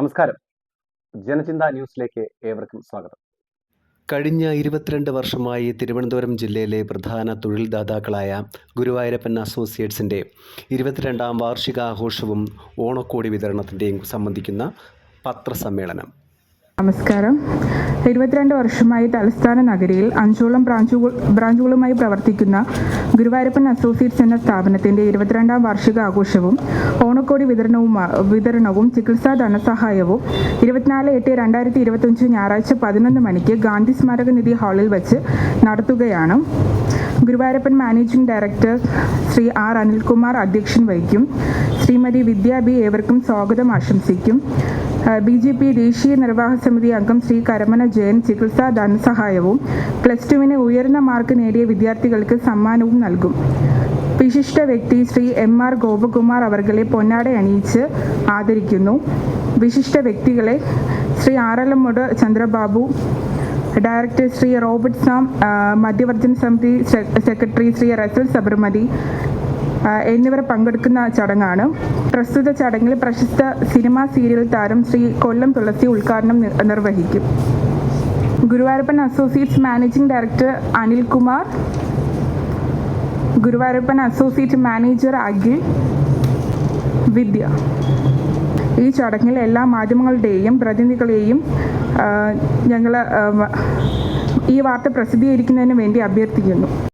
നമസ്കാരം. ജനചിന്ത ന്യൂസിലേക്ക് ഏവർക്കും സ്വാഗതം. കഴിഞ്ഞ 22 വർഷമായി തിരുവനന്തപുരം ജില്ലയിലെ പ്രധാന തൊഴിൽദാതാക്കളായ ഗുരുവായൂരപ്പൻ അസോസിയേറ്റ്സിൻ്റെ 22ാം വാർഷികാഘോഷവും ഓണക്കോടി വിതരണത്തിൻ്റെയും സംബന്ധിക്കുന്ന പത്രസമ്മേളനം. നമസ്കാരം. 22 വർഷമായി തലസ്ഥാന നഗരിയിൽ 5ഓളം ബ്രാഞ്ചുകളുമായി പ്രവർത്തിക്കുന്ന ഗുരുവായൂരപ്പൻ അസോസിയേറ്റ്സ് എന്ന സ്ഥാപനത്തിൻ്റെ 22ാം വാർഷികാഘോഷവും ഓണക്കോടി വിതരണവും ചികിത്സാ ധനസഹായവും 24/8/2025 ഞായറാഴ്ച 11 മണിക്ക് ഗാന്ധി സ്മാരക നിധി ഹാളിൽ വെച്ച് നടത്തുകയാണ്. Guruvayurappan managing director Shri R Anilkumar അധ്യക്ഷൻ വഹിക്കും. ശ്രീമതി വിദ്യാ ബി ഏവർക്കും സ്വാഗതം ആശംസിക്കും. BJP ദേശീയ നിർവാഹക സമിതി അംഗം ശ്രീ കരമന ജയൻ ചികിത്സാ ധനസഹായവും +2 ഉയർന്ന മാർക്ക് നേടിയ വിദ്യാർത്ഥികൾക്ക് സമ്മാനവും നൽകും. വിശിഷ്ട വ്യക്തി ശ്രീ MR ഗോപകുമാർ അവർകളെ പൊന്നാട അണിയിച്ച് ആദരിക്കുന്നു. വിശിഷ്ട വ്യക്തികളെ Shri Aralumoodu Chandrababu, director Shri Robert Sam, മധ്യവർജന സമിതി സെക്രട്ടറി ശ്രീ റസൽ സബർമതി എന്നിവർ പങ്കെടുക്കുന്ന ചടങ്ങാണ്. പ്രസ്തുത ചടങ്ങിൽ പ്രശസ്ത സിനിമാ സീരിയൽ താരം ശ്രീ കൊല്ലം തുളസി ഉദ്ഘാടനം നിർവഹിക്കും. Guruvayurappan associates managing director Anilkumar, Guruvayurappan associate manager Akhil, Vidya. ഈ ചടങ്ങിൽ എല്ലാ മാധ്യമങ്ങളുടെയും പ്രതിനിധികളെയും ഞങ്ങൾ ഈ വാർത്ത പ്രസിദ്ധീകരിക്കുന്നതിന് വേണ്ടി അഭ്യർത്ഥിക്കുന്നു.